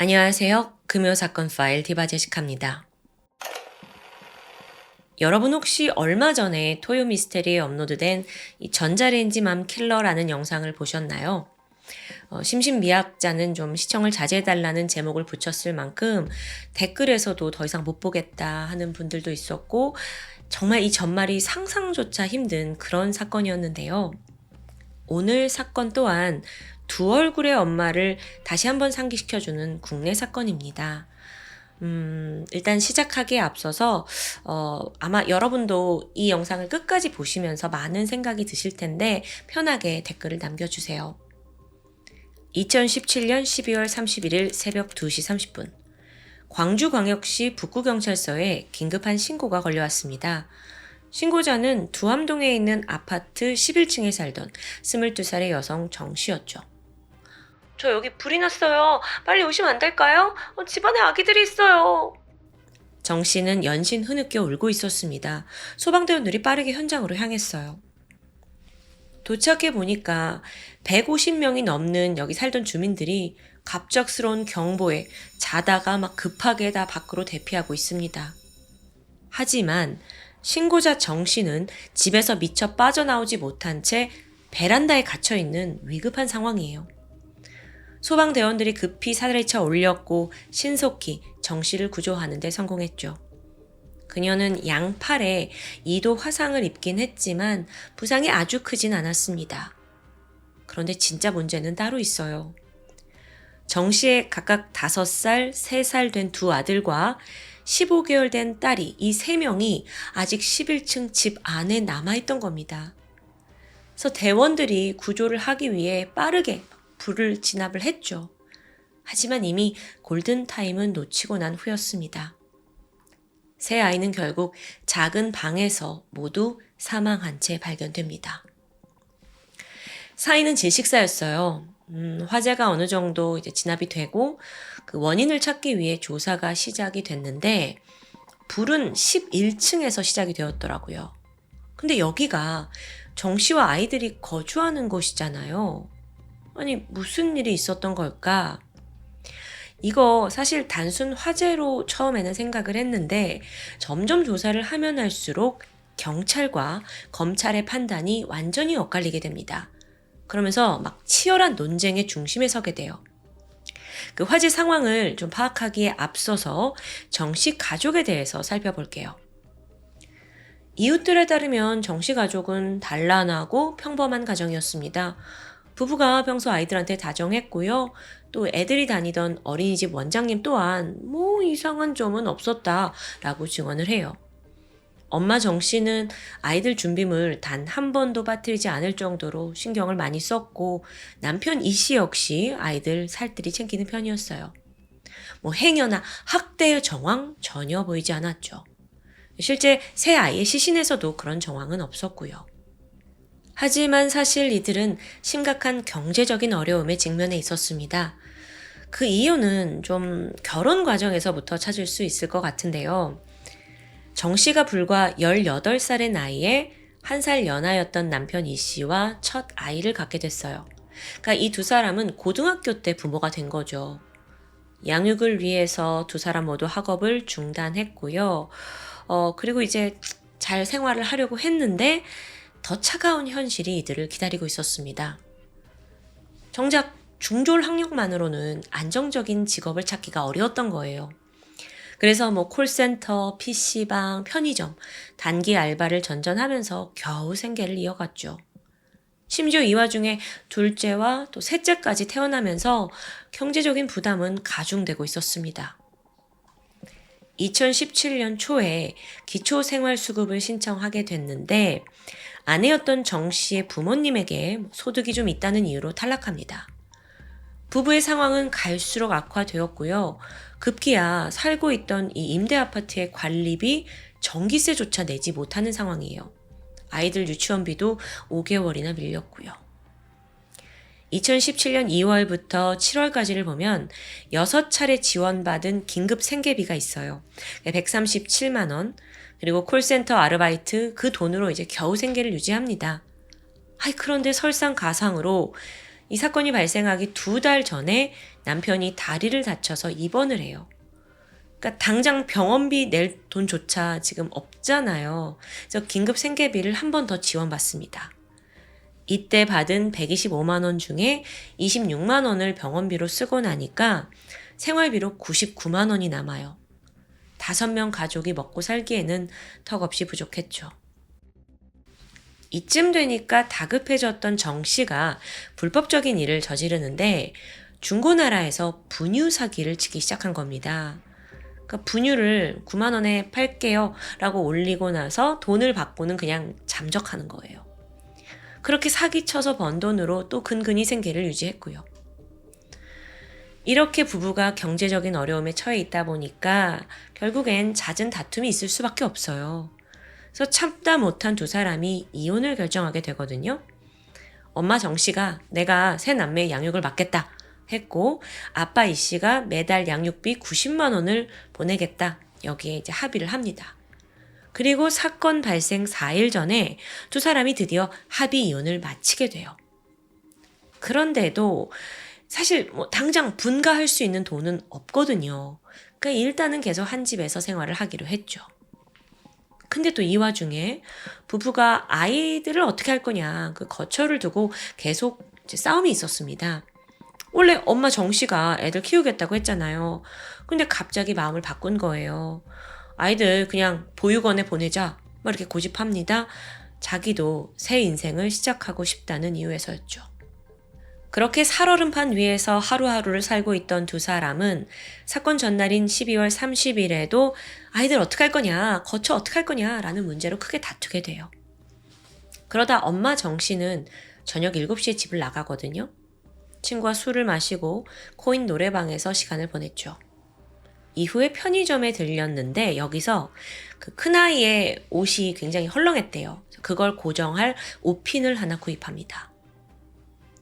안녕하세요. 금요사건 파일 디바제시카입니다. 여러분 혹시 얼마 전에 토요 미스테리에 업로드된 이 전자레인지맘 킬러라는 영상을 보셨나요? 심신미약자는 좀 시청을 자제해달라는 제목을 붙였을 만큼 댓글에서도 더 이상 못 보겠다 하는 분들도 있었고 정말 이 전말이 상상조차 힘든 그런 사건이었는데요. 오늘 사건 또한 두 얼굴의 엄마를 다시 한번 상기시켜주는 국내 사건입니다. 일단 시작하기에 앞서서 아마 여러분도 이 영상을 끝까지 보시면서 많은 생각이 드실 텐데 편하게 댓글을 남겨주세요. 2017년 12월 31일 새벽 2시 30분 광주광역시 북구경찰서에 긴급한 신고가 걸려왔습니다. 신고자는 두암동에 있는 아파트 11층에 살던 22살의 여성 정씨였죠. 저 여기 불이 났어요. 빨리 오시면 안 될까요? 집안에 아기들이 있어요. 정 씨는 연신 흐느껴 울고 있었습니다. 소방대원들이 빠르게 현장으로 향했어요. 도착해 보니까 150명이 넘는 여기 살던 주민들이 갑작스러운 경보에 자다가 막 급하게 다 밖으로 대피하고 있습니다. 하지만 신고자 정 씨는 집에서 미처 빠져나오지 못한 채 베란다에 갇혀 있는 위급한 상황이에요. 소방대원들이 급히 사다리차 올렸고 신속히 정 씨를 구조하는 데 성공했죠. 그녀는 양팔에 2도 화상을 입긴 했지만 부상이 아주 크진 않았습니다. 그런데 진짜 문제는 따로 있어요. 정 씨의 각각 5살, 3살 된 두 아들과 15개월 된 딸이 이 3명이 아직 11층 집 안에 남아있던 겁니다. 그래서 대원들이 구조를 하기 위해 빠르게 불을 진압을 했죠. 하지만 이미 골든타임은 놓치고 난 후였습니다. 세 아이는 결국 작은 방에서 모두 사망한 채 발견됩니다. 사인은 질식사였어요. 화재가 어느 정도 이제 진압이 되고 그 원인을 찾기 위해 조사가 시작이 됐는데 불은 11층에서 시작이 되었더라고요. 근데 여기가 정 씨와 아이들이 거주하는 곳이잖아요. 아니, 무슨 일이 있었던 걸까? 이거 사실 단순 화재로 처음에는 생각을 했는데 점점 조사를 하면 할수록 경찰과 검찰의 판단이 완전히 엇갈리게 됩니다. 그러면서 막 치열한 논쟁의 중심에 서게 돼요. 그 화재 상황을 좀 파악하기에 앞서서 정 씨 가족에 대해서 살펴볼게요. 이웃들에 따르면 정 씨 가족은 단란하고 평범한 가정이었습니다. 부부가 평소 아이들한테 다정했고요. 또 애들이 다니던 어린이집 원장님 또한 뭐 이상한 점은 없었다라고 증언을 해요. 엄마 정 씨는 아이들 준비물 단 한 번도 빠뜨리지 않을 정도로 신경을 많이 썼고 남편 이 씨 역시 아이들 살뜰히 챙기는 편이었어요. 뭐 행여나 학대의 정황 전혀 보이지 않았죠. 실제 새 아이의 시신에서도 그런 정황은 없었고요. 하지만 사실 이들은 심각한 경제적인 어려움에 직면해 있었습니다. 그 이유는 좀 결혼 과정에서부터 찾을 수 있을 것 같은데요. 정 씨가 불과 18살의 나이에 1살 연하였던 남편 이 씨와 첫 아이를 갖게 됐어요. 그러니까 이 두 사람은 고등학교 때 부모가 된 거죠. 양육을 위해서 두 사람 모두 학업을 중단했고요. 그리고 이제 잘 생활을 하려고 했는데 더 차가운 현실이 이들을 기다리고 있었습니다. 정작 중졸 학력만으로는 안정적인 직업을 찾기가 어려웠던 거예요. 그래서 뭐 콜센터, PC방, 편의점, 단기 알바를 전전하면서 겨우 생계를 이어갔죠. 심지어 이 와중에 둘째와 또 셋째까지 태어나면서 경제적인 부담은 가중되고 있었습니다. 2017년 초에 기초생활수급을 신청하게 됐는데 아내였던 정 씨의 부모님에게 소득이 좀 있다는 이유로 탈락합니다. 부부의 상황은 갈수록 악화되었고요. 급기야 살고 있던 이 임대 아파트의 관리비, 전기세조차 내지 못하는 상황이에요. 아이들 유치원비도 5개월이나 밀렸고요. 2017년 2월부터 7월까지를 보면 6차례 지원받은 긴급 생계비가 있어요. 137만 원, 그리고 콜센터 아르바이트 그 돈으로 이제 겨우 생계를 유지합니다. 그런데 설상가상으로 이 사건이 발생하기 2달 전에 남편이 다리를 다쳐서 입원을 해요. 그러니까 당장 병원비 낼 돈조차 지금 없잖아요. 그래서 긴급 생계비를 한 번 더 지원받습니다. 이때 받은 125만 원 중에 26만 원을 병원비로 쓰고 나니까 생활비로 99만 원이 남아요. 5명 가족이 먹고 살기에는 턱없이 부족했죠. 이쯤 되니까 다급해졌던 정 씨가 불법적인 일을 저지르는데 중고나라에서 분유 사기를 치기 시작한 겁니다. 그러니까 분유를 9만 원에 팔게요 라고 올리고 나서 돈을 받고는 그냥 잠적하는 거예요. 그렇게 사기쳐서 번 돈으로 또 근근히 생계를 유지했고요. 이렇게 부부가 경제적인 어려움에 처해 있다 보니까 결국엔 잦은 다툼이 있을 수밖에 없어요. 그래서 참다 못한 2사람이 이혼을 결정하게 되거든요. 엄마 정 씨가 내가 새 남매의 양육을 맡겠다 했고 아빠 이 씨가 매달 양육비 90만 원을 보내겠다. 여기에 이제 합의를 합니다. 그리고 사건 발생 4일 전에 2사람이 드디어 합의 이혼을 마치게 돼요. 그런데도 사실 당장 분가할 수 있는 돈은 없거든요. 그러니까 일단은 계속 한 집에서 생활을 하기로 했죠. 근데 또 이 와중에 부부가 아이들을 어떻게 할 거냐 그 거처를 두고 계속 이제 싸움이 있었습니다. 원래 엄마 정 씨가 애들 키우겠다고 했잖아요. 근데 갑자기 마음을 바꾼 거예요. 아이들 그냥 보육원에 보내자 막 이렇게 고집합니다. 자기도 새 인생을 시작하고 싶다는 이유에서였죠. 그렇게 살얼음판 위에서 하루하루를 살고 있던 2사람은 사건 전날인 12월 30일에도 아이들 어떡할 거냐, 거처 어떡할 거냐 라는 문제로 크게 다투게 돼요. 그러다 엄마 정 씨는 저녁 7시에 집을 나가거든요. 친구와 술을 마시고 코인 노래방에서 시간을 보냈죠. 이후에 편의점에 들렸는데 여기서 그 큰아이의 옷이 굉장히 헐렁했대요. 그걸 고정할 옷핀을 하나 구입합니다.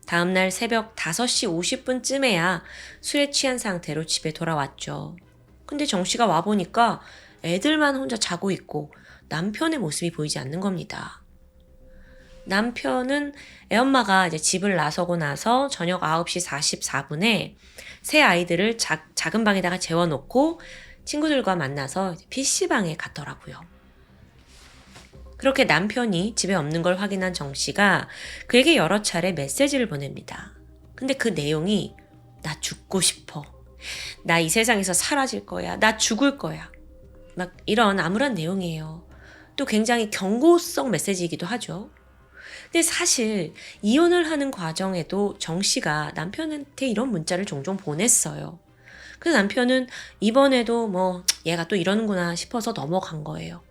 다음날 새벽 5시 50분쯤에야 술에 취한 상태로 집에 돌아왔죠. 근데 정 씨가 와보니까 애들만 혼자 자고 있고 남편의 모습이 보이지 않는 겁니다. 남편은 애엄마가 이제 집을 나서고 나서 저녁 9시 44분에 새 아이들을 작은 방에다가 재워놓고 친구들과 만나서 PC방에 갔더라고요. 그렇게 남편이 집에 없는 걸 확인한 정 씨가 그에게 여러 차례 메시지를 보냅니다. 근데 그 내용이 나 죽고 싶어. 나 이 세상에서 사라질 거야. 나 죽을 거야. 막 이런 암울한 내용이에요. 또 굉장히 경고성 메시지이기도 하죠. 근데 사실 이혼을 하는 과정에도 정 씨가 남편한테 이런 문자를 종종 보냈어요. 그래서 남편은 이번에도 얘가 또 이러는구나 싶어서 넘어간 거예요.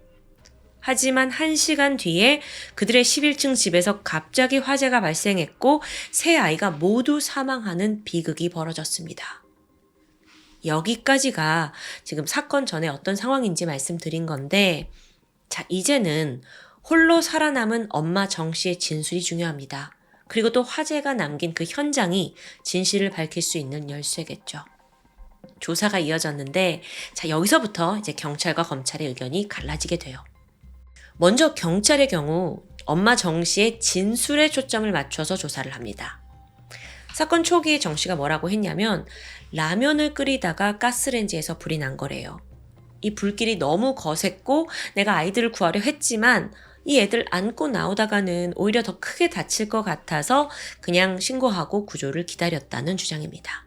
하지만 1시간 뒤에 그들의 11층 집에서 갑자기 화재가 발생했고 세 아이가 모두 사망하는 비극이 벌어졌습니다. 여기까지가 지금 사건 전에 어떤 상황인지 말씀드린 건데 자 이제는 홀로 살아남은 엄마 정 씨의 진술이 중요합니다. 그리고 또 화재가 남긴 그 현장이 진실을 밝힐 수 있는 열쇠겠죠. 조사가 이어졌는데 자 여기서부터 이제 경찰과 검찰의 의견이 갈라지게 돼요. 먼저 경찰의 경우 엄마 정 씨의 진술에 초점을 맞춰서 조사를 합니다. 사건 초기에 정 씨가 뭐라고 했냐면 라면을 끓이다가 가스레인지에서 불이 난 거래요. 이 불길이 너무 거셌고 내가 아이들을 구하려 했지만 이 애들 안고 나오다가는 오히려 더 크게 다칠 것 같아서 그냥 신고하고 구조를 기다렸다는 주장입니다.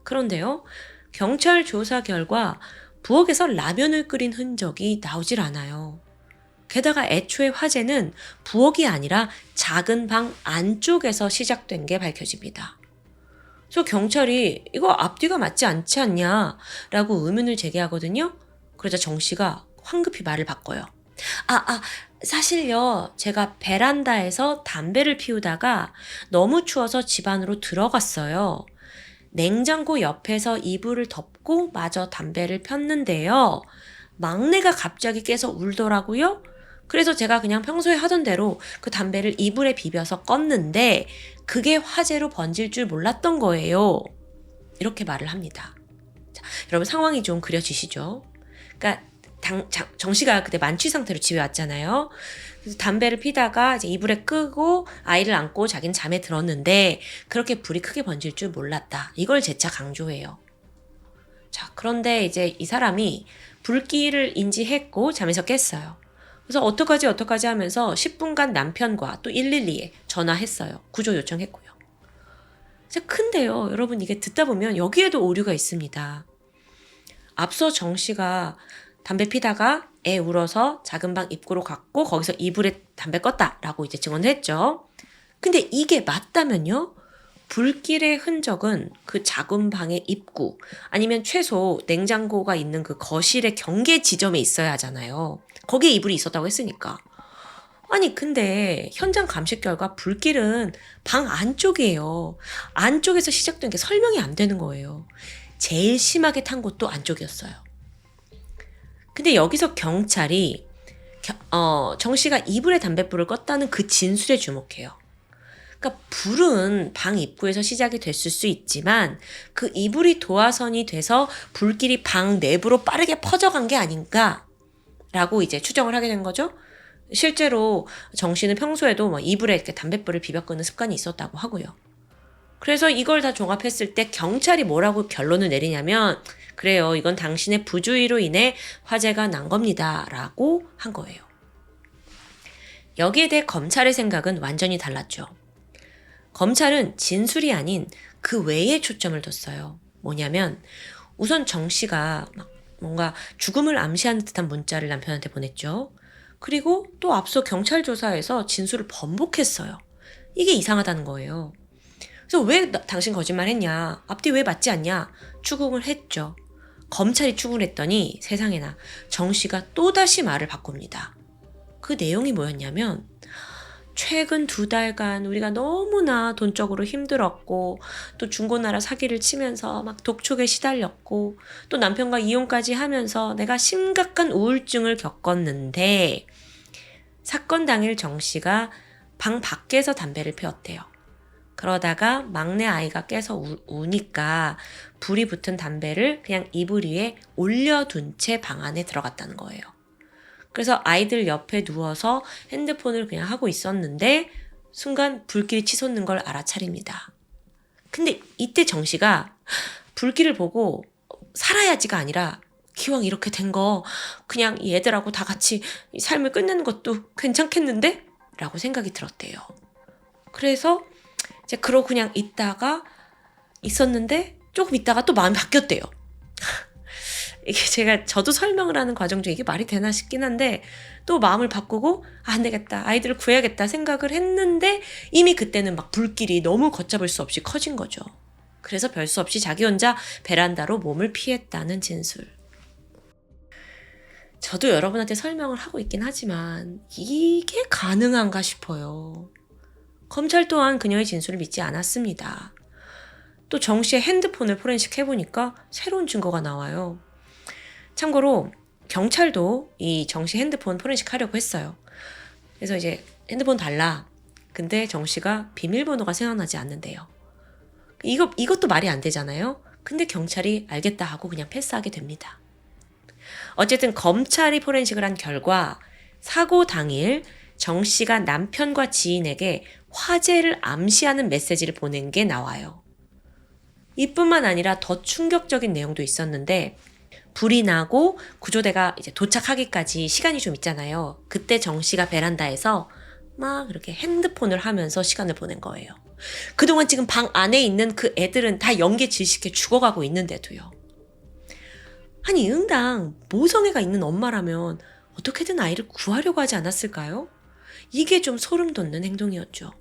그런데요, 경찰 조사 결과 부엌에서 라면을 끓인 흔적이 나오질 않아요. 게다가 애초에 화재는 부엌이 아니라 작은 방 안쪽에서 시작된 게 밝혀집니다. 그래서 경찰이 이거 앞뒤가 맞지 않지 않냐라고 의문을 제기하거든요. 그러자 정 씨가 황급히 말을 바꿔요. 사실요, 제가 베란다에서 담배를 피우다가 너무 추워서 집 안으로 들어갔어요. 냉장고 옆에서 이불을 덮고 마저 담배를 폈는데요. 막내가 갑자기 깨서 울더라고요. 그래서 제가 그냥 평소에 하던 대로 그 담배를 이불에 비벼서 껐는데 그게 화재로 번질 줄 몰랐던 거예요. 이렇게 말을 합니다. 자, 여러분 상황이 좀 그려지시죠? 그러니까 정 씨가 그때 만취 상태로 집에 왔잖아요. 그래서 담배를 피다가 이제 이불에 끄고 아이를 안고 자기는 잠에 들었는데 그렇게 불이 크게 번질 줄 몰랐다. 이걸 재차 강조해요. 자, 그런데 이제 이 사람이 불길을 인지했고 잠에서 깼어요. 그래서 어떡하지 하면서 10분간 남편과 또 112에 전화했어요. 구조 요청했고요. 진짜 큰데요. 여러분 이게 듣다 보면 여기에도 오류가 있습니다. 앞서 정 씨가 담배 피다가 애 울어서 작은 방 입구로 갔고 거기서 이불에 담배 껐다라고 이제 증언을 했죠. 근데 이게 맞다면요? 불길의 흔적은 그 작은 방의 입구 아니면 최소 냉장고가 있는 그 거실의 경계 지점에 있어야 하잖아요. 거기에 이불이 있었다고 했으니까. 아니 근데 현장 감식 결과 불길은 방 안쪽이에요. 안쪽에서 시작된 게 설명이 안 되는 거예요. 제일 심하게 탄 곳도 안쪽이었어요. 근데 여기서 경찰이 정 씨가 이불에 담뱃불을 껐다는 그 진술에 주목해요. 그러니까 불은 방 입구에서 시작이 됐을 수 있지만 그 이불이 도화선이 돼서 불길이 방 내부로 빠르게 퍼져간 게 아닌가라고 이제 추정을 하게 된 거죠. 실제로 정 씨는 평소에도 뭐 이불에 이렇게 담뱃불을 비벼 끄는 습관이 있었다고 하고요. 그래서 이걸 다 종합했을 때 경찰이 뭐라고 결론을 내리냐면 그래요. 이건 당신의 부주의로 인해 화재가 난 겁니다. 라고 한 거예요. 여기에 대해 검찰의 생각은 완전히 달랐죠. 검찰은 진술이 아닌 그 외에 초점을 뒀어요. 뭐냐면 우선 정 씨가 막 뭔가 죽음을 암시하는 듯한 문자를 남편한테 보냈죠. 그리고 또 앞서 경찰 조사에서 진술을 번복했어요. 이게 이상하다는 거예요. 그래서 왜 당신 거짓말 했냐? 앞뒤 왜 맞지 않냐? 추궁을 했죠. 검찰이 추궁을 했더니 세상에나 정 씨가 또다시 말을 바꿉니다. 그 내용이 뭐였냐면 최근 2달간 우리가 너무나 돈적으로 힘들었고 또 중고나라 사기를 치면서 막 독촉에 시달렸고 또 남편과 이혼까지 하면서 내가 심각한 우울증을 겪었는데 사건 당일 정 씨가 방 밖에서 담배를 피웠대요. 그러다가 막내 아이가 깨서 우니까 불이 붙은 담배를 그냥 이불 위에 올려둔 채 방 안에 들어갔다는 거예요. 그래서 아이들 옆에 누워서 핸드폰을 그냥 하고 있었는데 순간 불길이 치솟는 걸 알아차립니다. 근데 이때 정 씨가 불길을 보고 살아야지가 아니라 기왕 이렇게 된 거 그냥 얘들하고 다 같이 삶을 끝내는 것도 괜찮겠는데? 라고 생각이 들었대요. 그래서 이제 그러고 그냥 있었는데 조금 있다가 또 마음이 바뀌었대요. 이게 저도 설명을 하는 과정 중에 이게 말이 되나 싶긴 한데 또 마음을 바꾸고 안 되겠다. 아이들을 구해야겠다 생각을 했는데 이미 그때는 막 불길이 너무 걷잡을 수 없이 커진 거죠. 그래서 별 수 없이 자기 혼자 베란다로 몸을 피했다는 진술. 저도 여러분한테 설명을 하고 있긴 하지만 이게 가능한가 싶어요. 검찰 또한 그녀의 진술을 믿지 않았습니다. 또 정 씨의 핸드폰을 포렌식 해보니까 새로운 증거가 나와요. 참고로 경찰도 이 정 씨 핸드폰 포렌식 하려고 했어요. 그래서 이제 핸드폰 달라. 근데 정 씨가 비밀번호가 생각나지 않는데요. 이것도 말이 안 되잖아요. 근데 경찰이 알겠다 하고 그냥 패스하게 됩니다. 어쨌든 검찰이 포렌식을 한 결과 사고 당일 정 씨가 남편과 지인에게 화재를 암시하는 메시지를 보낸 게 나와요. 이뿐만 아니라 더 충격적인 내용도 있었는데 불이 나고 구조대가 이제 도착하기까지 시간이 좀 있잖아요. 그때 정 씨가 베란다에서 막 이렇게 핸드폰을 하면서 시간을 보낸 거예요. 그동안 지금 방 안에 있는 그 애들은 다 연계 질식해 죽어가고 있는데도요. 아니 응당 모성애가 있는 엄마라면 어떻게든 아이를 구하려고 하지 않았을까요? 이게 좀 소름 돋는 행동이었죠.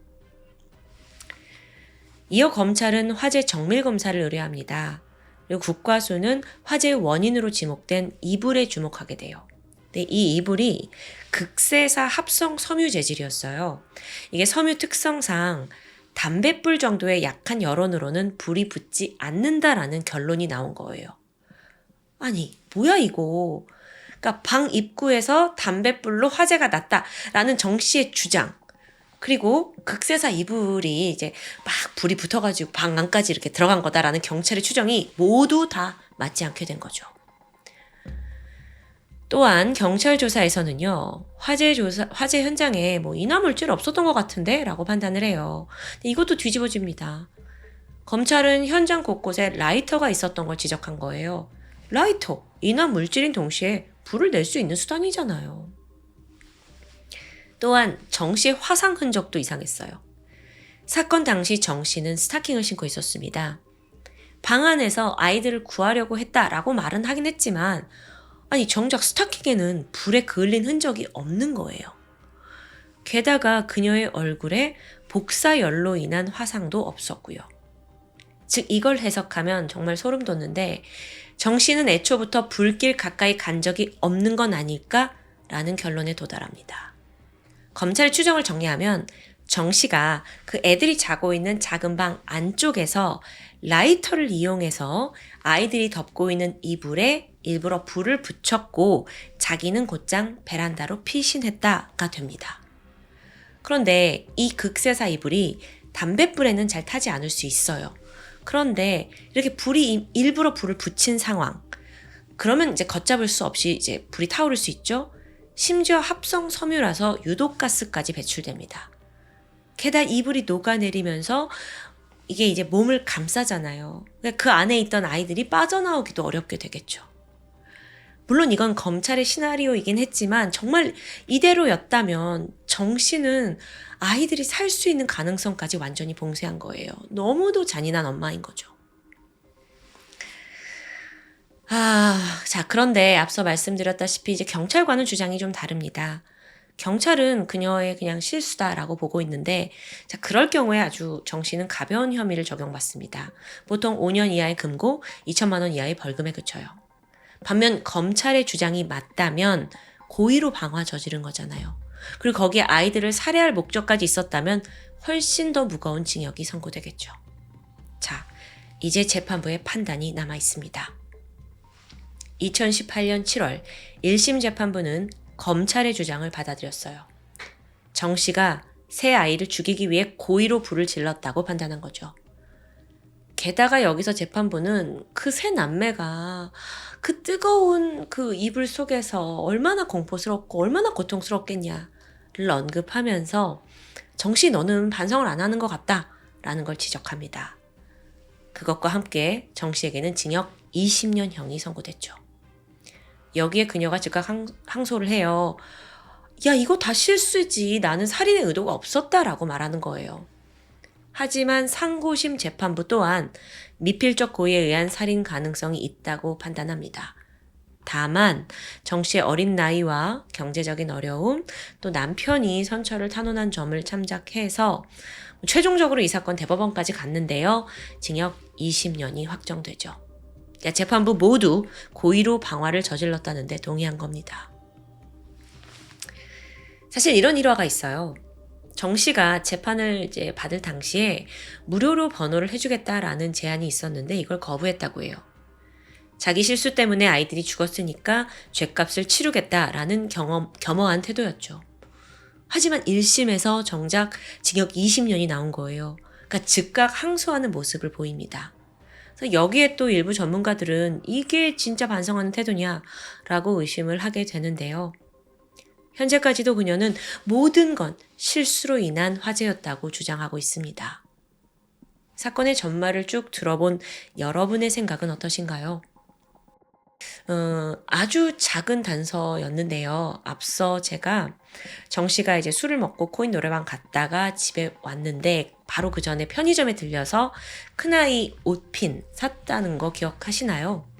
이어 검찰은 화재 정밀 검사를 의뢰합니다. 그리고 국과수는 화재의 원인으로 지목된 이불에 주목하게 돼요. 근데 이 이불이 극세사 합성 섬유 재질이었어요. 이게 섬유 특성상 담뱃불 정도의 약한 열원으로는 불이 붙지 않는다라는 결론이 나온 거예요. 아니 뭐야 이거. 그러니까 방 입구에서 담뱃불로 화재가 났다라는 정 씨의 주장. 그리고 극세사 이불이 이제 막 불이 붙어가지고 방 안까지 이렇게 들어간 거다라는 경찰의 추정이 모두 다 맞지 않게 된 거죠. 또한 경찰 조사에서는요, 화재 현장에 뭐 인화물질 없었던 것 같은데? 라고 판단을 해요. 근데 이것도 뒤집어집니다. 검찰은 현장 곳곳에 라이터가 있었던 걸 지적한 거예요. 라이터, 인화물질인 동시에 불을 낼 수 있는 수단이잖아요. 또한 정 씨의 화상 흔적도 이상했어요. 사건 당시 정 씨는 스타킹을 신고 있었습니다. 방 안에서 아이들을 구하려고 했다라고 말은 하긴 했지만 아니 정작 스타킹에는 불에 그을린 흔적이 없는 거예요. 게다가 그녀의 얼굴에 복사열로 인한 화상도 없었고요. 즉 이걸 해석하면 정말 소름 돋는데 정 씨는 애초부터 불길 가까이 간 적이 없는 건 아닐까라는 결론에 도달합니다. 검찰의 추정을 정리하면 정 씨가 그 애들이 자고 있는 작은 방 안쪽에서 라이터를 이용해서 아이들이 덮고 있는 이불에 일부러 불을 붙였고 자기는 곧장 베란다로 피신했다가 됩니다. 그런데 이 극세사 이불이 담뱃불에는 잘 타지 않을 수 있어요. 그런데 이렇게 일부러 불을 붙인 상황. 그러면 이제 걷잡을 수 없이 이제 불이 타오를 수 있죠. 심지어 합성 섬유라서 유독가스까지 배출됩니다. 게다가 이불이 녹아내리면서 이게 이제 몸을 감싸잖아요. 그 안에 있던 아이들이 빠져나오기도 어렵게 되겠죠. 물론 이건 검찰의 시나리오이긴 했지만 정말 이대로였다면 정 씨는 아이들이 살 수 있는 가능성까지 완전히 봉쇄한 거예요. 너무도 잔인한 엄마인 거죠. 자, 그런데 앞서 말씀드렸다시피 이제 경찰과는 주장이 좀 다릅니다. 경찰은 그녀의 그냥 실수다라고 보고 있는데, 자, 그럴 경우에 아주 정 씨는 가벼운 혐의를 적용받습니다. 보통 5년 이하의 금고, 2천만 원 이하의 벌금에 그쳐요. 반면 검찰의 주장이 맞다면 고의로 방화 저지른 거잖아요. 그리고 거기에 아이들을 살해할 목적까지 있었다면 훨씬 더 무거운 징역이 선고되겠죠. 자, 이제 재판부의 판단이 남아 있습니다. 2018년 7월 1심 재판부는 검찰의 주장을 받아들였어요. 정 씨가 새 아이를 죽이기 위해 고의로 불을 질렀다고 판단한 거죠. 게다가 여기서 재판부는 그 세 남매가 그 뜨거운 그 이불 속에서 얼마나 공포스럽고 얼마나 고통스럽겠냐를 언급하면서 정 씨 너는 반성을 안 하는 것 같다라는 걸 지적합니다. 그것과 함께 정 씨에게는 징역 20년형이 선고됐죠. 여기에 그녀가 즉각 항소를 해요. 야, 이거 다 실수지. 나는 살인의 의도가 없었다라고 말하는 거예요. 하지만 상고심 재판부 또한 미필적 고의에 의한 살인 가능성이 있다고 판단합니다. 다만 정 씨의 어린 나이와 경제적인 어려움, 또 남편이 선처를 탄원한 점을 참작해서 최종적으로 이 사건 대법원까지 갔는데요. 징역 20년이 확정되죠. 재판부 모두 고의로 방화를 저질렀다는데 동의한 겁니다. 사실 이런 일화가 있어요. 정 씨가 재판을 이제 받을 당시에 무료로 번호를 해주겠다라는 제안이 있었는데 이걸 거부했다고 해요. 자기 실수 때문에 아이들이 죽었으니까 죗값을 치르겠다라는 겸허한 태도였죠. 하지만 1심에서 정작 징역 20년이 나온 거예요. 그러니까 즉각 항소하는 모습을 보입니다. 그래서 여기에 또 일부 전문가들은 이게 진짜 반성하는 태도냐라고 의심을 하게 되는데요. 현재까지도 그녀는 모든 건 실수로 인한 화재였다고 주장하고 있습니다. 사건의 전말을 쭉 들어본 여러분의 생각은 어떠신가요? 아주 작은 단서였는데요. 앞서 제가 정 씨가 이제 술을 먹고 코인 노래방 갔다가 집에 왔는데 바로 그 전에 편의점에 들려서 큰아이 옷핀 샀다는 거 기억하시나요?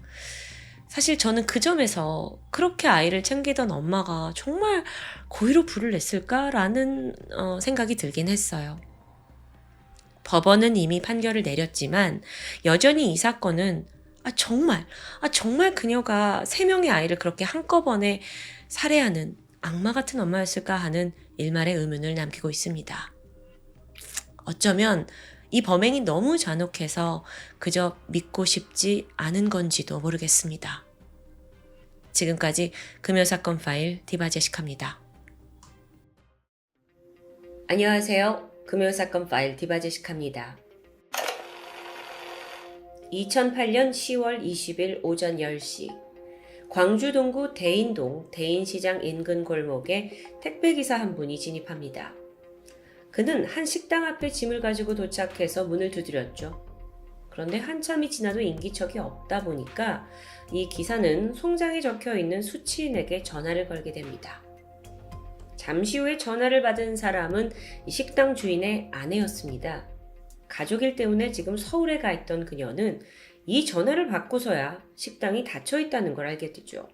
사실 저는 그 점에서 그렇게 아이를 챙기던 엄마가 정말 고의로 불을 냈을까라는 생각이 들긴 했어요. 법원은 이미 판결을 내렸지만 여전히 이 사건은 정말 그녀가 3명의 아이를 그렇게 한꺼번에 살해하는 악마 같은 엄마였을까 하는 일말의 의문을 남기고 있습니다. 어쩌면 이 범행이 너무 잔혹해서 그저 믿고 싶지 않은 건지도 모르겠습니다. 지금까지 금요사건 파일 디바제시카입니다. 안녕하세요. 금요사건 파일 디바제시카입니다. 2008년 10월 20일 오전 10시 광주 동구 대인동 대인시장 인근 골목에 택배기사 한 분이 진입합니다. 그는 한 식당 앞에 짐을 가지고 도착해서 문을 두드렸죠. 그런데 한참이 지나도 인기척이 없다 보니까 이 기사는 송장에 적혀 있는 수취인에게 전화를 걸게 됩니다. 잠시 후에 전화를 받은 사람은 이 식당 주인의 아내였습니다. 가족일 때문에 지금 서울에 가 있던 그녀는 이 전화를 받고서야 식당이 닫혀 있다는 걸 알게 되죠.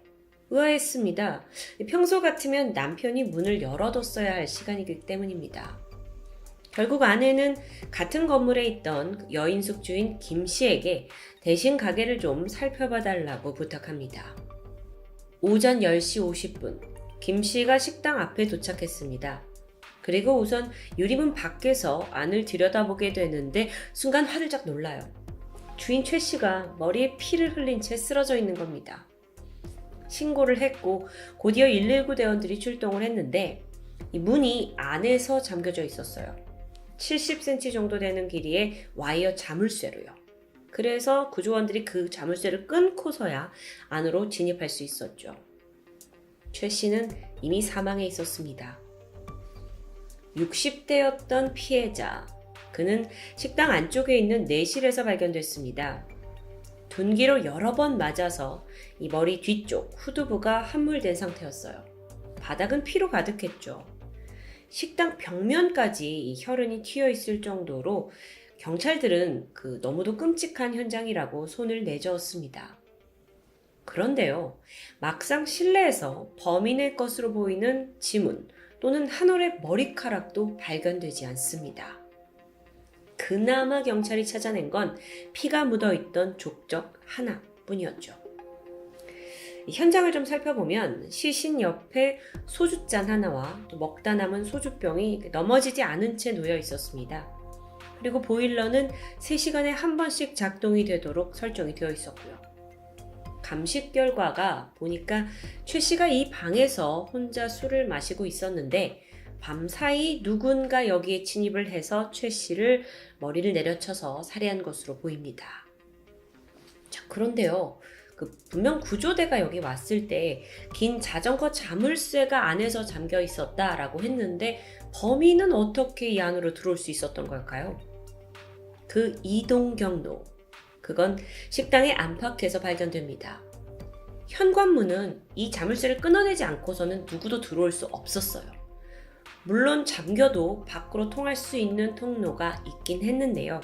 의아했습니다. 평소 같으면 남편이 문을 열어뒀어야 할 시간이기 때문입니다. 결국 아내는 같은 건물에 있던 여인숙 주인 김 씨에게 대신 가게를 좀 살펴봐 달라고 부탁합니다. 오전 10시 50분, 김 씨가 식당 앞에 도착했습니다. 그리고 우선 유리문 밖에서 안을 들여다보게 되는데 순간 화들짝 놀라요. 주인 최 씨가 머리에 피를 흘린 채 쓰러져 있는 겁니다. 신고를 했고 곧이어 119 대원들이 출동을 했는데 이 문이 안에서 잠겨져 있었어요. 70cm 정도 되는 길이의 와이어 자물쇠로요. 그래서 구조원들이 그 자물쇠를 끊고서야 안으로 진입할 수 있었죠. 최 씨는 이미 사망해 있었습니다. 60대였던 피해자. 그는 식당 안쪽에 있는 내실에서 발견됐습니다. 둔기로 여러 번 맞아서 이 머리 뒤쪽 후두부가 함몰된 상태였어요. 바닥은 피로 가득했죠. 식당 벽면까지 이 혈흔이 튀어 있을 정도로 경찰들은 너무도 끔찍한 현장이라고 손을 내저었습니다. 그런데요, 막상 실내에서 범인의 것으로 보이는 지문 또는 한 올의 머리카락도 발견되지 않습니다. 그나마 경찰이 찾아낸 건 피가 묻어있던 족적 하나뿐이었죠. 현장을 좀 살펴보면 시신 옆에 소주잔 하나와 또 먹다 남은 소주병이 넘어지지 않은 채 놓여 있었습니다. 그리고 보일러는 3시간에 한 번씩 작동이 되도록 설정이 되어 있었고요. 감식 결과가 보니까 최 씨가 이 방에서 혼자 술을 마시고 있었는데 밤사이 누군가 여기에 침입을 해서 최 씨를 머리를 내려쳐서 살해한 것으로 보입니다. 자, 그런데요. 분명 구조대가 여기 왔을 때 긴 자전거 자물쇠가 안에서 잠겨 있었다라고 했는데 범인은 어떻게 이 안으로 들어올 수 있었던 걸까요? 그 이동 경로, 그건 식당의 안팎에서 발견됩니다. 현관문은 이 자물쇠를 끊어내지 않고서는 누구도 들어올 수 없었어요. 물론 잠겨도 밖으로 통할 수 있는 통로가 있긴 했는데요.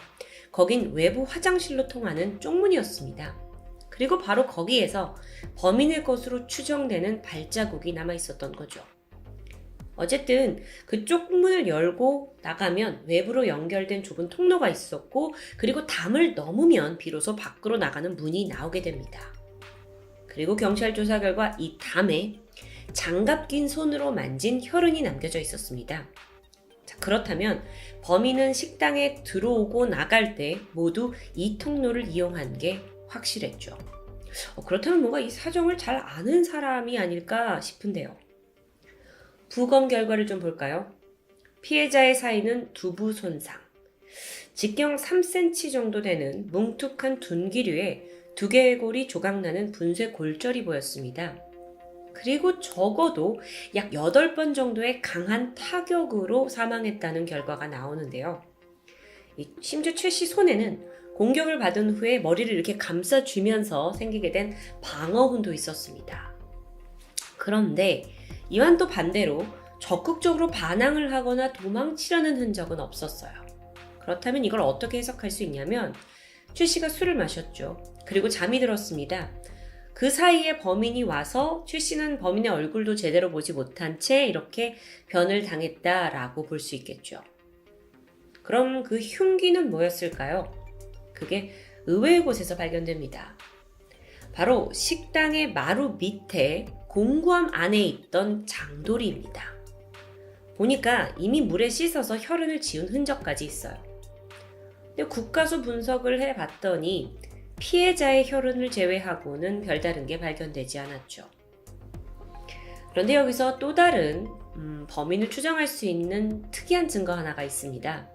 거긴 외부 화장실로 통하는 쪽문이었습니다. 그리고 바로 거기에서 범인의 것으로 추정되는 발자국이 남아 있었던 거죠. 어쨌든 그쪽 문을 열고 나가면 외부로 연결된 좁은 통로가 있었고 그리고 담을 넘으면 비로소 밖으로 나가는 문이 나오게 됩니다. 그리고 경찰 조사 결과 이 담에 장갑 낀 손으로 만진 혈흔이 남겨져 있었습니다. 자, 그렇다면 범인은 식당에 들어오고 나갈 때 모두 이 통로를 이용한 게 확실했죠. 그렇다면 뭔가 이 사정을 잘 아는 사람이 아닐까 싶은데요. 부검 결과를 좀 볼까요? 피해자의 사인은 두부 손상, 직경 3cm 정도 되는 뭉툭한 둔기류에 2개의 골이 조각나는 분쇄 골절이 보였습니다. 그리고 적어도 약 8번 정도의 강한 타격으로 사망했다는 결과가 나오는데요. 심지어 최 씨 손에는 공격을 받은 후에 머리를 이렇게 감싸쥐면서 생기게 된 방어흔도 있었습니다. 그런데 이와는 또 반대로 적극적으로 반항을 하거나 도망치려는 흔적은 없었어요. 그렇다면 이걸 어떻게 해석할 수 있냐면 최 씨가 술을 마셨죠. 그리고 잠이 들었습니다. 그 사이에 범인이 와서 최 씨는 범인의 얼굴도 제대로 보지 못한 채 이렇게 변을 당했다라고 볼 수 있겠죠. 그럼 그 흉기는 뭐였을까요? 그게 의외의 곳에서 발견됩니다. 바로 식당의 마루 밑에 공구함 안에 있던 장도리입니다. 보니까 이미 물에 씻어서 혈흔을 지운 흔적까지 있어요. 근데 국가수 분석을 해봤더니 피해자의 혈흔을 제외하고는 별다른 게 발견되지 않았죠. 그런데 여기서 또 다른 범인을 추정할 수 있는 특이한 증거 하나가 있습니다.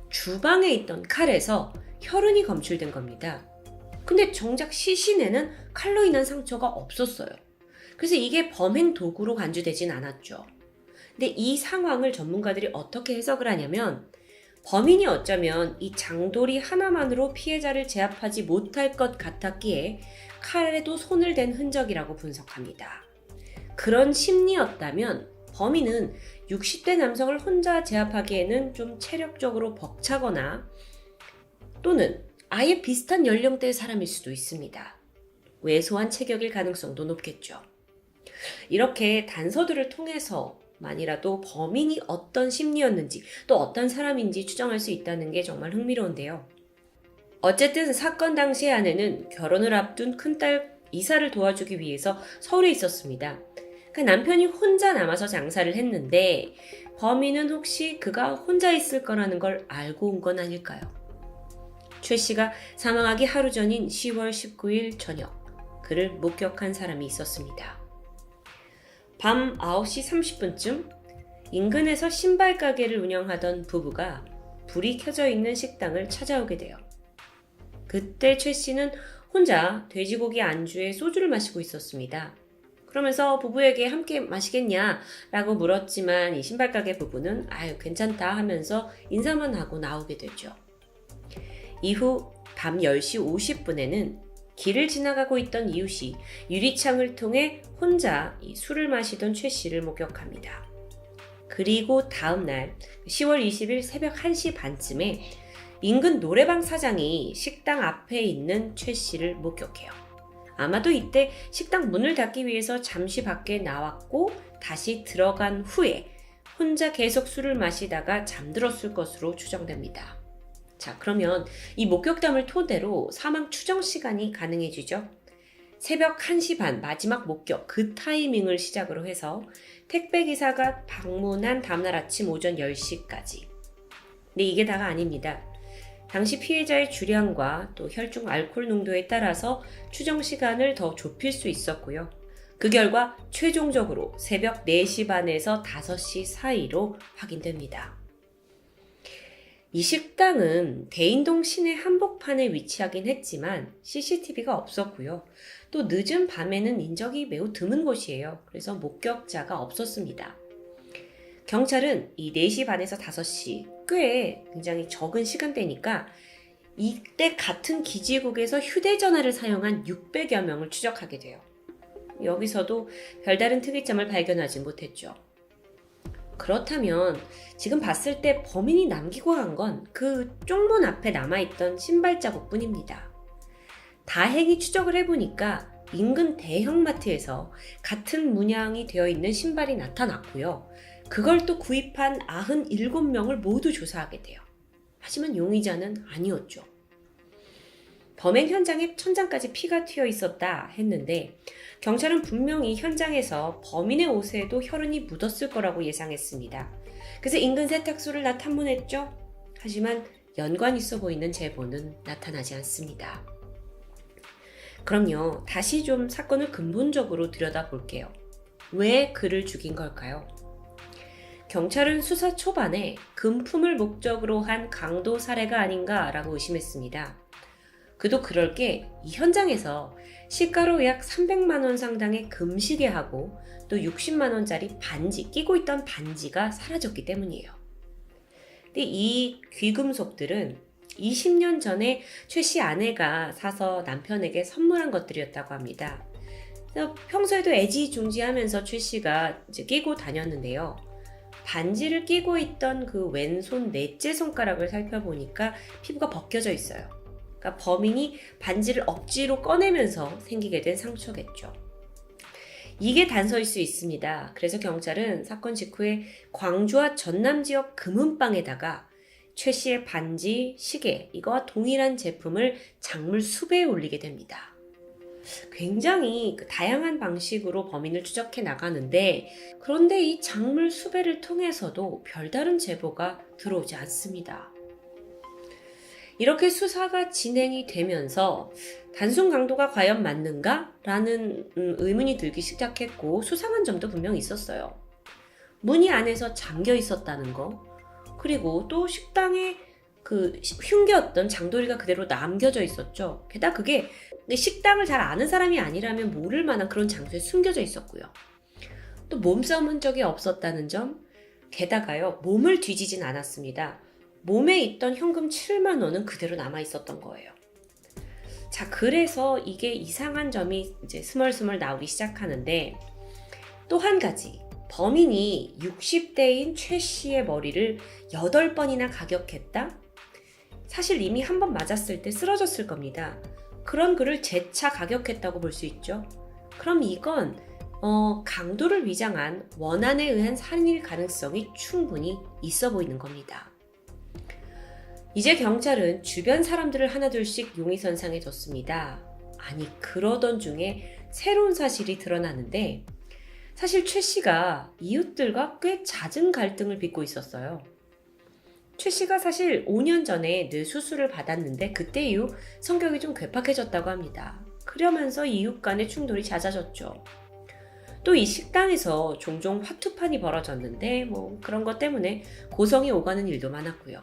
주방에 있던 칼에서 혈흔이 검출된 겁니다. 근데 정작 시신에는 칼로 인한 상처가 없었어요. 그래서 이게 범행 도구로 간주되진 않았죠. 근데 이 상황을 전문가들이 어떻게 해석을 하냐면 범인이 어쩌면 이 장돌이 하나만으로 피해자를 제압하지 못할 것 같았기에 칼에도 손을 댄 흔적이라고 분석합니다. 그런 심리였다면 범인은 60대 남성을 혼자 제압하기에는 좀 체력적으로 벅차거나 또는 아예 비슷한 연령대의 사람일 수도 있습니다. 왜소한 체격일 가능성도 높겠죠. 이렇게 단서들을 통해서 만이라도 범인이 어떤 심리였는지 또 어떤 사람인지 추정할 수 있다는 게 정말 흥미로운데요. 어쨌든 사건 당시에 아내는 결혼을 앞둔 큰딸 이사를 도와주기 위해서 서울에 있었습니다. 그 남편이 혼자 남아서 장사를 했는데 범인은 혹시 그가 혼자 있을 거라는 걸 알고 온 건 아닐까요? 최 씨가 사망하기 하루 전인 10월 19일 저녁 그를 목격한 사람이 있었습니다. 밤 9시 30분쯤 인근에서 신발 가게를 운영하던 부부가 불이 켜져 있는 식당을 찾아오게 돼요. 그때 최 씨는 혼자 돼지고기 안주에 소주를 마시고 있었습니다. 그러면서 부부에게 함께 마시겠냐라고 물었지만 이 신발 가게 부부는 아유 괜찮다 하면서 인사만 하고 나오게 되죠. 이후 밤 10시 50분에는 길을 지나가고 있던 이웃이 유리창을 통해 혼자 이 술을 마시던 최 씨를 목격합니다. 그리고 다음날 10월 20일 새벽 1시 반쯤에 인근 노래방 사장이 식당 앞에 있는 최 씨를 목격해요. 아마도 이때 식당 문을 닫기 위해서 잠시 밖에 나왔고 다시 들어간 후에 혼자 계속 술을 마시다가 잠들었을 것으로 추정됩니다. 자, 그러면 이 목격담을 토대로 사망 추정 시간이 가능해지죠. 새벽 1시 반 마지막 목격 그 타이밍을 시작으로 해서 택배기사가 방문한 다음날 아침 오전 10시까지. 근데 이게 다가 아닙니다. 당시 피해자의 주량과 또 혈중 알코올 농도에 따라서 추정 시간을 더 좁힐 수 있었고요. 그 결과 최종적으로 새벽 4시 반에서 5시 사이로 확인됩니다. 이 식당은 대인동 시내 한복판에 위치하긴 했지만 CCTV가 없었고요. 또 늦은 밤에는 인적이 매우 드문 곳이에요. 그래서 목격자가 없었습니다. 경찰은 이 4시 반에서 5시 꽤 굉장히 적은 시간대니까 이때 같은 기지국에서 휴대전화를 사용한 600여 명을 추적하게 돼요. 여기서도 별다른 특이점을 발견하지 못했죠. 그렇다면 지금 봤을 때 범인이 남기고 간 건 그 쪽문 앞에 남아있던 신발 자국뿐입니다. 다행히 추적을 해보니까 인근 대형마트에서 같은 문양이 되어 있는 신발이 나타났고요. 그걸 또 구입한 97명을 모두 조사하게 돼요. 하지만 용의자는 아니었죠. 범행 현장에 천장까지 피가 튀어 있었다 했는데 경찰은 분명히 현장에서 범인의 옷에도 혈흔이 묻었을 거라고 예상했습니다. 그래서 인근 세탁소를 탐문했죠. 하지만 연관 있어 보이는 제보는 나타나지 않습니다. 그럼요, 다시 좀 사건을 근본적으로 들여다볼게요. 왜 그를 죽인 걸까요? 경찰은 수사 초반에 금품을 목적으로 한 강도 살해가 아닌가라고 의심했습니다. 그도 그럴 게 이 현장에서 시가로 약 300만 원 상당의 금시계하고 또 60만 원짜리 반지, 끼고 있던 반지가 사라졌기 때문이에요. 근데 이 귀금속들은 20년 전에 최 씨 아내가 사서 남편에게 선물한 것들이었다고 합니다. 그래서 평소에도 애지중지하면서 최 씨가 이제 끼고 다녔는데요. 반지를 끼고 있던 그 왼손 넷째 손가락을 살펴보니까 피부가 벗겨져 있어요. 그러니까 범인이 반지를 억지로 꺼내면서 생기게 된 상처겠죠. 이게 단서일 수 있습니다. 그래서 경찰은 사건 직후에 광주와 전남 지역 금은방에다가 최 씨의 반지, 시계, 이거와 동일한 제품을 작물 수배에 올리게 됩니다. 굉장히 다양한 방식으로 범인을 추적해 나가는데 그런데 이 작물 수배를 통해서도 별다른 제보가 들어오지 않습니다. 이렇게 수사가 진행이 되면서 단순 강도가 과연 맞는가? 라는 의문이 들기 시작했고 수상한 점도 분명 있었어요. 문이 안에서 잠겨 있었다는 거, 그리고 또 식당에 흉계였던 장도리가 그대로 남겨져 있었죠. 게다가 그게 식당을 잘 아는 사람이 아니라면 모를 만한 그런 장소에 숨겨져 있었고요. 또 몸싸움 흔적이 없었다는 점, 게다가요, 몸을 뒤지진 않았습니다. 몸에 있던 현금 7만 원은 그대로 남아 있었던 거예요. 자, 그래서 이게 이상한 점이 이제 스멀스멀 나오기 시작하는데, 또 한 가지, 범인이 60대인 최 씨의 머리를 8번이나 가격했다? 사실 이미 한 번 맞았을 때 쓰러졌을 겁니다. 그런 그를 재차 가격했다고 볼 수 있죠. 그럼 이건 강도를 위장한 원한에 의한 살인일 가능성이 충분히 있어 보이는 겁니다. 이제 경찰은 주변 사람들을 하나둘씩 용의선상에 뒀습니다. 아니, 그러던 중에 새로운 사실이 드러나는데, 사실 최 씨가 이웃들과 꽤 잦은 갈등을 빚고 있었어요. 최 씨가 사실 5년 전에 뇌수술을 받았는데 그때 이후 성격이 좀 괴팍해졌다고 합니다. 그러면서 이웃 간의 충돌이 잦아졌죠. 또 이 식당에서 종종 화투판이 벌어졌는데 그런 것 때문에 고성이 오가는 일도 많았고요.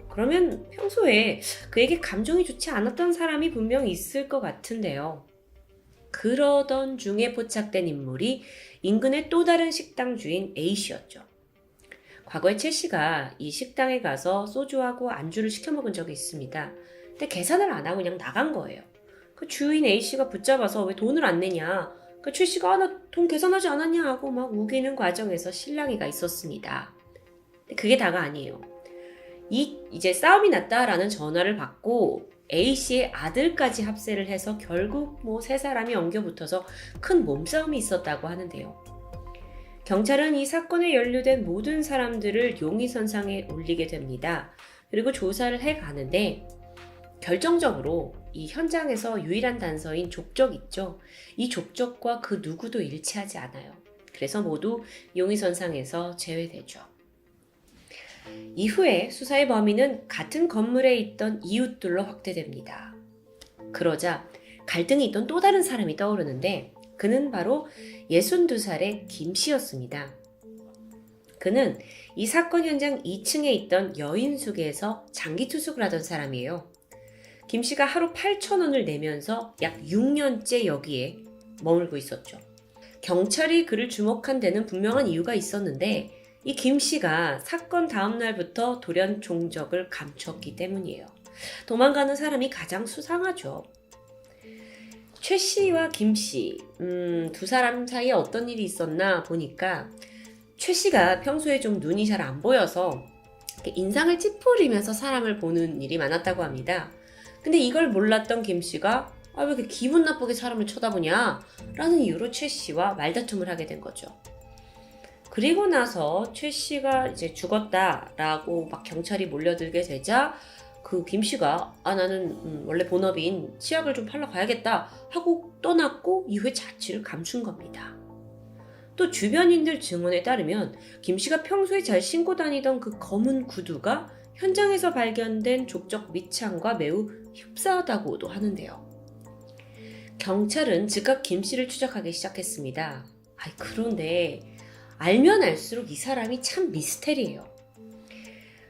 그러면 평소에 그에게 감정이 좋지 않았던 사람이 분명 있을 것 같은데요. 그러던 중에 포착된 인물이 인근의 또 다른 식당 주인 A씨였죠. 과거에 최 씨가 이 식당에 가서 소주하고 안주를 시켜 먹은 적이 있습니다. 근데 계산을 안 하고 그냥 나간 거예요. 그 주인 A씨가 붙잡아서 왜 돈을 안 내냐. 그 최 씨가 나 돈 계산하지 않았냐 하고 막 우기는 과정에서 실랑이가 있었습니다. 근데 그게 다가 아니에요. 이제 싸움이 났다라는 전화를 받고 A씨의 아들까지 합세를 해서 결국 세 사람이 엉겨붙어서 큰 몸싸움이 있었다고 하는데요. 경찰은 이 사건에 연루된 모든 사람들을 용의선상에 올리게 됩니다. 그리고 조사를 해가는데 결정적으로 이 현장에서 유일한 단서인 족적 있죠. 이 족적과 그 누구도 일치하지 않아요. 그래서 모두 용의선상에서 제외되죠. 이후에 수사의 범위는 같은 건물에 있던 이웃들로 확대됩니다. 그러자 갈등이 있던 또 다른 사람이 떠오르는데 그는 바로 62살의 김 씨였습니다. 그는 이 사건 현장 2층에 있던 여인숙에서 장기투숙을 하던 사람이에요. 김 씨가 하루 8,000원을 내면서 약 6년째 여기에 머물고 있었죠. 경찰이 그를 주목한 데는 분명한 이유가 있었는데 이 김 씨가 사건 다음 날부터 돌연 종적을 감췄기 때문이에요. 도망가는 사람이 가장 수상하죠. 최 씨와 김 씨, 두 사람 사이에 어떤 일이 있었나 보니까 최 씨가 평소에 좀 눈이 잘 안 보여서 인상을 찌푸리면서 사람을 보는 일이 많았다고 합니다. 근데 이걸 몰랐던 김 씨가 왜 이렇게 기분 나쁘게 사람을 쳐다보냐? 라는 이유로 최 씨와 말다툼을 하게 된 거죠. 그리고 나서 최 씨가 이제 죽었다라고 막 경찰이 몰려들게 되자 그 김 씨가 나는 원래 본업인 치약을 좀 팔러 가야겠다 하고 떠났고 이후에 자취를 감춘 겁니다. 또 주변인들 증언에 따르면 김 씨가 평소에 잘 신고 다니던 그 검은 구두가 현장에서 발견된 족적 밑창과 매우 흡사하다고도 하는데요. 경찰은 즉각 김 씨를 추적하기 시작했습니다. 그런데 알면 알수록 이 사람이 참 미스테리예요.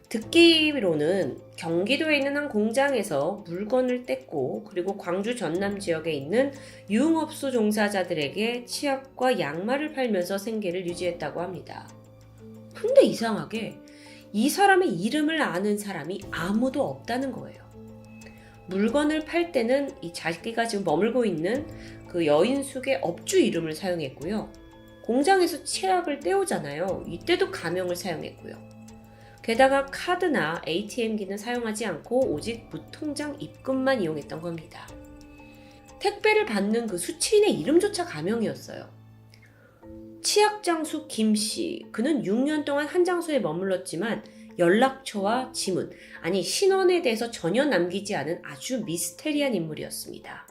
듣기로는 경기도에 있는 한 공장에서 물건을 뗐고 그리고 광주 전남 지역에 있는 유흥업소 종사자들에게 치약과 양말을 팔면서 생계를 유지했다고 합니다. 근데 이상하게 이 사람의 이름을 아는 사람이 아무도 없다는 거예요. 물건을 팔 때는 이 자기가 지금 머물고 있는 그 여인숙의 업주 이름을 사용했고요. 공장에서 치약을 떼오잖아요. 이때도 가명을 사용했고요. 게다가 카드나 ATM기는 사용하지 않고 오직 무통장 입금만 이용했던 겁니다. 택배를 받는 그 수취인의 이름조차 가명이었어요. 치약장수 김씨, 그는 6년 동안 한 장소에 머물렀지만 연락처와 지문, 신원에 대해서 전혀 남기지 않은 아주 미스테리한 인물이었습니다.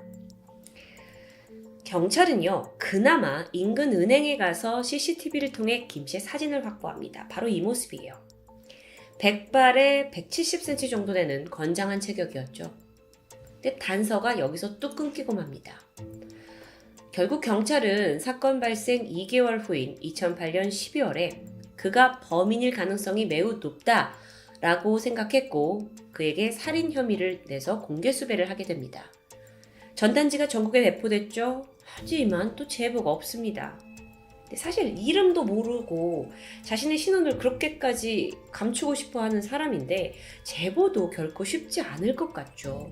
경찰은요, 그나마 인근 은행에 가서 CCTV를 통해 김씨의 사진을 확보합니다. 바로 이 모습이에요. 백발에 170cm 정도 되는 건장한 체격이었죠. 근데 단서가 여기서 뚝 끊기고 맙니다. 결국 경찰은 사건 발생 2개월 후인 2008년 12월에 그가 범인일 가능성이 매우 높다 라고 생각했고 그에게 살인 혐의를 내서 공개 수배를 하게 됩니다. 전단지가 전국에 배포됐죠. 하지만 또 제보가 없습니다. 사실 이름도 모르고 자신의 신원을 그렇게까지 감추고 싶어 하는 사람인데 제보도 결코 쉽지 않을 것 같죠.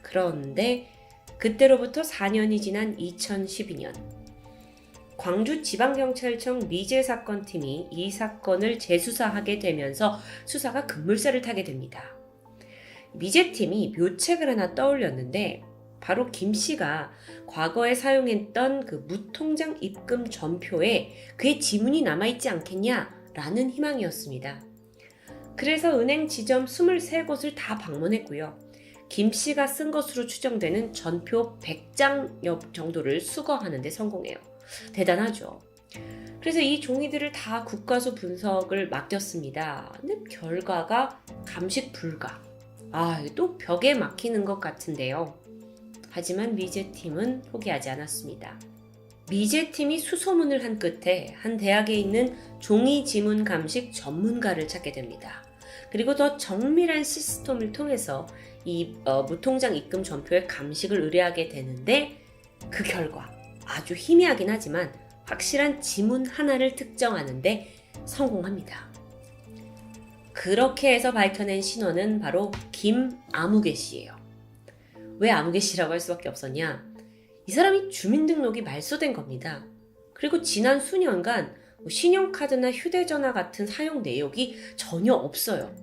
그런데 그때로부터 4년이 지난 2012년 광주지방경찰청 미제사건팀이 이 사건을 재수사하게 되면서 수사가 급물살을 타게 됩니다. 미제팀이 묘책을 하나 떠올렸는데 바로 김 씨가 과거에 사용했던 그 무통장 입금 전표에 그의 지문이 남아있지 않겠냐라는 희망이었습니다. 그래서 은행 지점 23곳을 다 방문했고요. 김 씨가 쓴 것으로 추정되는 전표 100장 정도를 수거하는 데 성공해요. 대단하죠. 그래서 이 종이들을 다 국과수 분석을 맡겼습니다. 근데 결과가 감식 불가. 또 벽에 막히는 것 같은데요. 하지만 미제팀은 포기하지 않았습니다. 미제팀이 수소문을 한 끝에 한 대학에 있는 종이 지문 감식 전문가를 찾게 됩니다. 그리고 더 정밀한 시스템을 통해서 이 무통장 입금 전표의 감식을 의뢰하게 되는데 그 결과 아주 희미하긴 하지만 확실한 지문 하나를 특정하는데 성공합니다. 그렇게 해서 밝혀낸 신원은 바로 김아무개 씨예요. 왜 아무개 씨라고 할 수밖에 없었냐? 이 사람이 주민등록이 말소된 겁니다. 그리고 지난 수년간 신용카드나 휴대전화 같은 사용 내역이 전혀 없어요.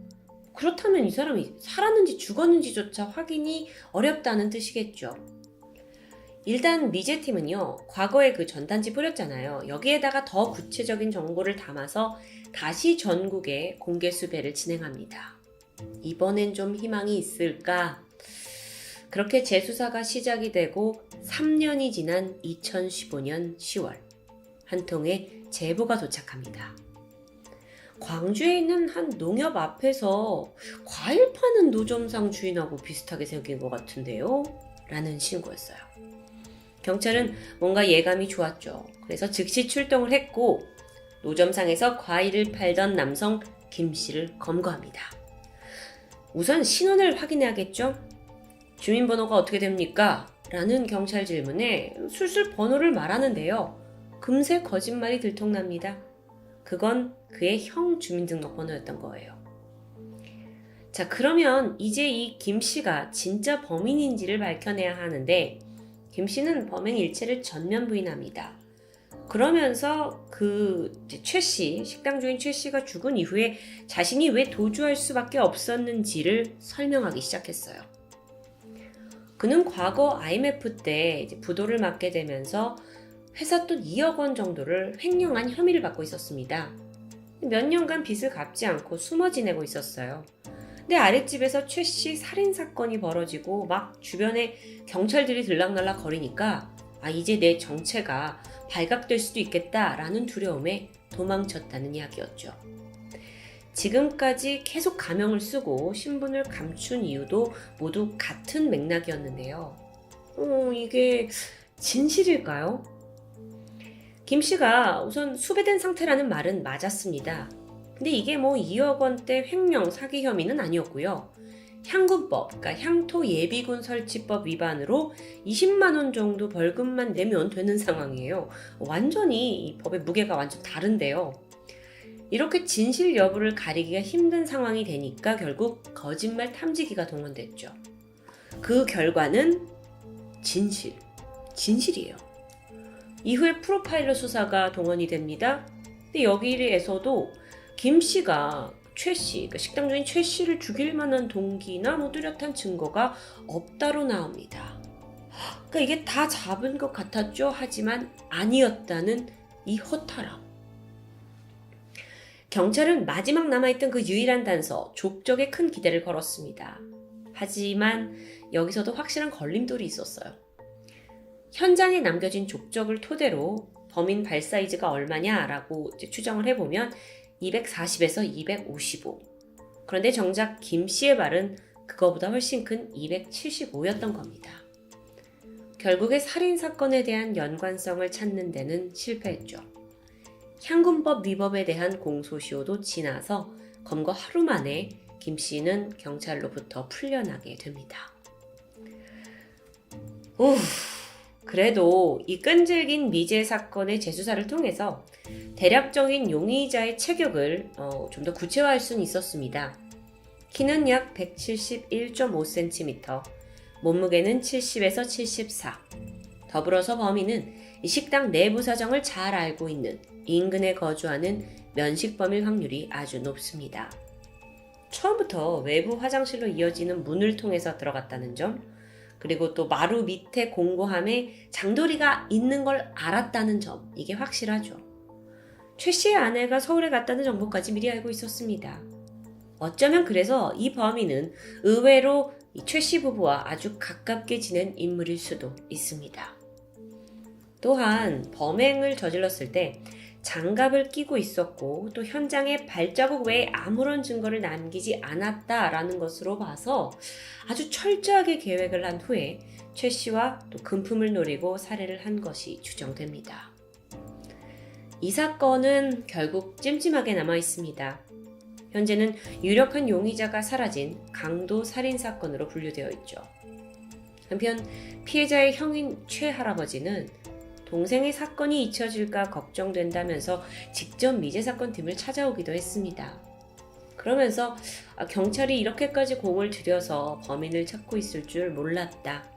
그렇다면 이 사람이 살았는지 죽었는지조차 확인이 어렵다는 뜻이겠죠. 일단 미제팀은요, 과거에 그 전단지 뿌렸잖아요. 여기에다가 더 구체적인 정보를 담아서 다시 전국에 공개 수배를 진행합니다. 이번엔 좀 희망이 있을까? 그렇게 재수사가 시작이 되고 3년이 지난 2015년 10월 한 통의 제보가 도착합니다. 광주에 있는 한 농협 앞에서 과일 파는 노점상 주인하고 비슷하게 생긴 것 같은데요? 라는 신고였어요. 경찰은 뭔가 예감이 좋았죠. 그래서 즉시 출동을 했고 노점상에서 과일을 팔던 남성 김 씨를 검거합니다. 우선 신원을 확인해야겠죠? 주민번호가 어떻게 됩니까? 라는 경찰 질문에 술술 번호를 말하는데요. 금세 거짓말이 들통납니다. 그건 그의 형 주민등록번호였던 거예요. 자, 그러면 이제 이 김 씨가 진짜 범인인지를 밝혀내야 하는데 김 씨는 범행 일체를 전면 부인합니다. 그러면서 최 씨, 식당 주인 최 씨가 죽은 이후에 자신이 왜 도주할 수밖에 없었는지를 설명하기 시작했어요. 그는 과거 IMF 때 이제 부도를 맞게 되면서 회사 돈 2억 원 정도를 횡령한 혐의를 받고 있었습니다. 몇 년간 빚을 갚지 않고 숨어 지내고 있었어요. 근데 아랫집에서 최 씨 살인사건이 벌어지고 막 주변에 경찰들이 들락날락 거리니까 이제 내 정체가 발각될 수도 있겠다라는 두려움에 도망쳤다는 이야기였죠. 지금까지 계속 가명을 쓰고 신분을 감춘 이유도 모두 같은 맥락이었는데요. 이게 진실일까요? 김 씨가 우선 수배된 상태라는 말은 맞았습니다. 근데 이게 2억 원대 횡령 사기 혐의는 아니었고요. 향군법, 그러니까 향토예비군 설치법 위반으로 20만 원 정도 벌금만 내면 되는 상황이에요. 완전히 이 법의 무게가 완전 다른데요. 이렇게 진실 여부를 가리기가 힘든 상황이 되니까 결국 거짓말 탐지기가 동원됐죠. 그 결과는 진실이에요. 이후에 프로파일러 수사가 동원이 됩니다. 근데 여기에서도 김 씨가 최 씨, 그러니까 식당 주인 최 씨를 죽일 만한 동기나 뚜렷한 증거가 없다로 나옵니다. 그러니까 이게 다 잡은 것 같았죠. 하지만 아니었다는 이 허탈함. 경찰은 마지막 남아있던 그 유일한 단서, 족적에 큰 기대를 걸었습니다. 하지만 여기서도 확실한 걸림돌이 있었어요. 현장에 남겨진 족적을 토대로 범인 발 사이즈가 얼마냐라고 추정을 해보면 240에서 255. 그런데 정작 김 씨의 발은 그거보다 훨씬 큰 275였던 겁니다. 결국에 살인사건에 대한 연관성을 찾는 데는 실패했죠. 향군법 위법에 대한 공소시효도 지나서 검거 하루 만에 김 씨는 경찰로부터 풀려나게 됩니다. 그래도 이 끈질긴 미제 사건의 재수사를 통해서 대략적인 용의자의 체격을 좀 더 구체화할 수는 있었습니다. 키는 약 171.5cm, 몸무게는 70에서 74. 더불어서 범인은 이 식당 내부 사정을 잘 알고 있는 인근에 거주하는 면식범일 확률이 아주 높습니다. 처음부터 외부 화장실로 이어지는 문을 통해서 들어갔다는 점, 그리고 또 마루 밑에 공고함에 장도리가 있는 걸 알았다는 점, 이게 확실하죠. 최 씨의 아내가 서울에 갔다는 정보까지 미리 알고 있었습니다. 어쩌면 그래서 이 범인은 의외로 최 씨 부부와 아주 가깝게 지낸 인물일 수도 있습니다. 또한 범행을 저질렀을 때 장갑을 끼고 있었고 또 현장에 발자국 외에 아무런 증거를 남기지 않았다라는 것으로 봐서 아주 철저하게 계획을 한 후에 최 씨와 또 금품을 노리고 살해를 한 것이 추정됩니다. 이 사건은 결국 찜찜하게 남아 있습니다. 현재는 유력한 용의자가 사라진 강도 살인 사건으로 분류되어 있죠. 한편 피해자의 형인 최 할아버지는 동생의 사건이 잊혀질까 걱정된다면서 직접 미제 사건팀을 찾아오기도 했습니다. 그러면서 경찰이 이렇게까지 공을 들여서 범인을 찾고 있을 줄 몰랐다.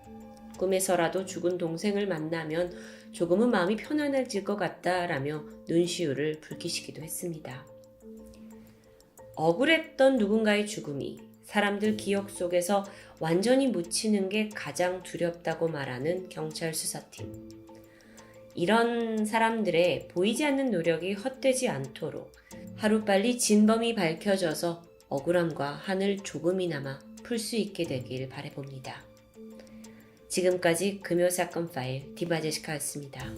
꿈에서라도 죽은 동생을 만나면 조금은 마음이 편안해질 것 같다라며 눈시울을 붉히시기도 했습니다. 억울했던 누군가의 죽음이 사람들 기억 속에서 완전히 묻히는 게 가장 두렵다고 말하는 경찰 수사팀. 이런 사람들의 보이지 않는 노력이 헛되지 않도록 하루빨리 진범이 밝혀져서 억울함과 한을 조금이나마 풀 수 있게 되길 바라봅니다. 지금까지 금요사건 파일 디바제시카였습니다.